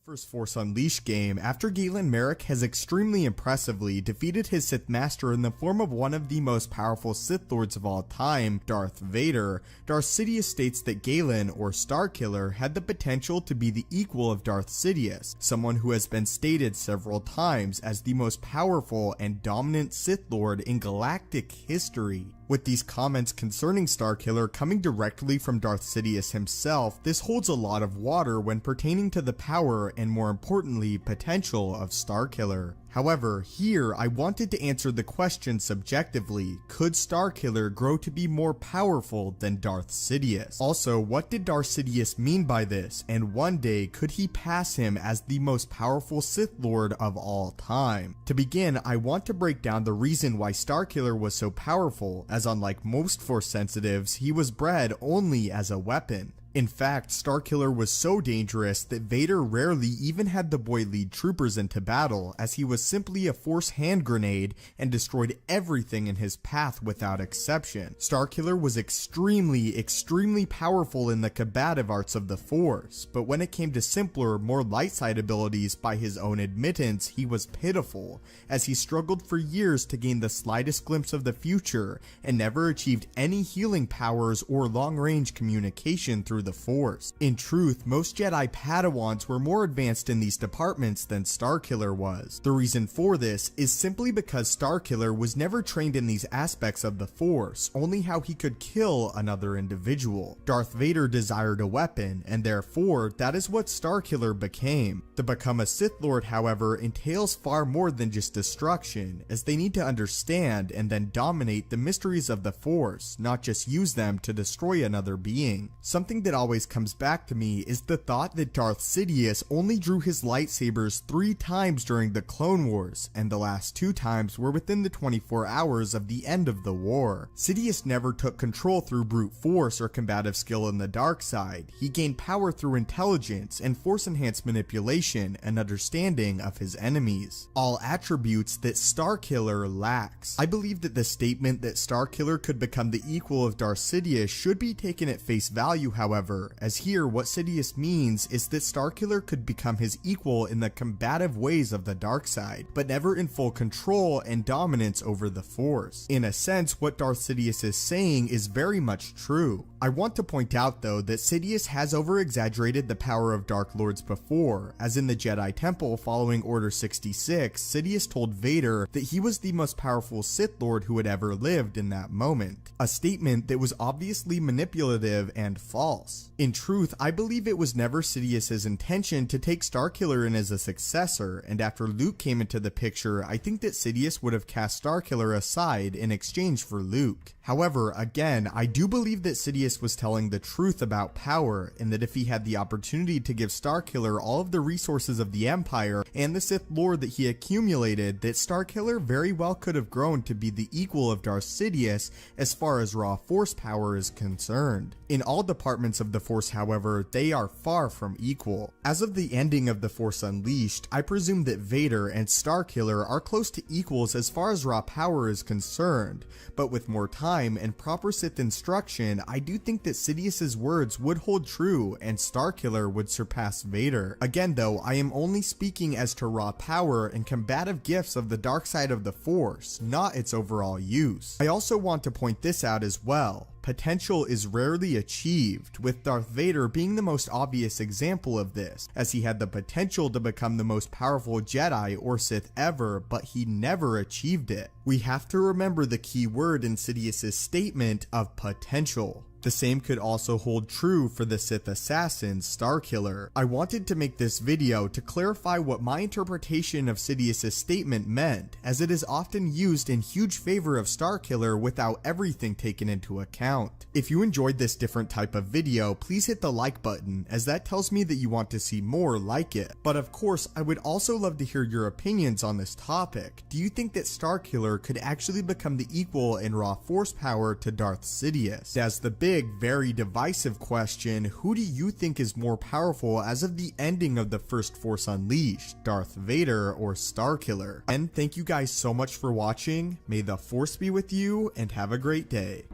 First Force Unleashed game, after Galen Marek has extremely impressively defeated his Sith Master in the form of one of the most powerful Sith Lords of all time, Darth Vader, Darth Sidious states that Galen, or Starkiller, had the potential to be the equal of Darth Sidious, someone who has been stated several times as the most powerful and dominant Sith Lord in galactic history. With these comments concerning Starkiller coming directly from Darth Sidious himself, this holds a lot of water when pertaining to the power and, more importantly, potential of Starkiller. However, here I wanted to answer the question subjectively: could Starkiller grow to be more powerful than Darth Sidious? Also, what did Darth Sidious mean by this, and one day could he pass him as the most powerful Sith Lord of all time? To begin, I want to break down the reason why Starkiller was so powerful, as unlike most Force sensitives, he was bred only as a weapon. In fact, Starkiller was so dangerous that Vader rarely even had the boy lead troopers into battle, as he was simply a Force hand grenade and destroyed everything in his path without exception. Starkiller was extremely powerful in the combative arts of the Force, but when it came to simpler, more light side abilities, by his own admittance, he was pitiful, as he struggled for years to gain the slightest glimpse of the future and never achieved any healing powers or long-range communication through the Force. In truth, most Jedi Padawans were more advanced in these departments than Starkiller was. The reason for this is simply because Starkiller was never trained in these aspects of the Force, only how he could kill another individual. Darth Vader desired a weapon, and therefore that is what Starkiller became. To become a Sith Lord, however, entails far more than just destruction, as they need to understand and then dominate the mysteries of the Force, not just use them to destroy another being. Something that always comes back to me is the thought that Darth Sidious only drew his lightsabers 3 times during the Clone Wars, and the last 2 times were within the 24 hours of the end of the war. Sidious never took control through brute force or combative skill in the dark side. He gained power through intelligence and Force-enhanced manipulation and understanding of his enemies, all attributes that Starkiller lacks. I believe that the statement that Starkiller could become the equal of Darth Sidious should be taken at face value, however, as here what Sidious means is that Starkiller could become his equal in the combative ways of the dark side, but never in full control and dominance over the Force. In a sense, what Darth Sidious is saying is very much true. I want to point out though that Sidious has over-exaggerated the power of Dark Lords before, as in the Jedi Temple following Order 66, Sidious told Vader that he was the most powerful Sith Lord who had ever lived in that moment, a statement that was obviously manipulative and false. In truth, I believe it was never Sidious's intention to take Starkiller in as a successor, and after Luke came into the picture, I think that Sidious would have cast Starkiller aside in exchange for Luke. However, again, I do believe that Sidious was telling the truth about power, and that if he had the opportunity to give Starkiller all of the resources of the Empire and the Sith lore that he accumulated, that Starkiller very well could have grown to be the equal of Darth Sidious as far as raw Force power is concerned. In all departments of the Force, however, they are far from equal. As of the ending of The Force Unleashed, I presume that Vader and Starkiller are close to equals as far as raw power is concerned, but with more time and proper Sith instruction, I do think that Sidious's words would hold true and Starkiller would surpass Vader. Again though, I am only speaking as to raw power and combative gifts of the dark side of the Force, not its overall use. I also want to point this out as well. Potential is rarely achieved, with Darth Vader being the most obvious example of this, as he had the potential to become the most powerful Jedi or Sith ever, but he never achieved it. We have to remember the key word in Sidious's statement of potential. The same could also hold true for the Sith assassin, Starkiller. I wanted to make this video to clarify what my interpretation of Sidious's statement meant, as it is often used in huge favor of Starkiller without everything taken into account. If you enjoyed this different type of video, please hit the like button, as that tells me that you want to see more like it. But of course, I would also love to hear your opinions on this topic. Do you think that Starkiller could actually become the equal in raw Force power to Darth Sidious? As the big, very divisive question, who do you think is more powerful as of the ending of the First Force Unleashed, Darth Vader or Starkiller? And thank you guys so much for watching. May the Force be with you and have a great day.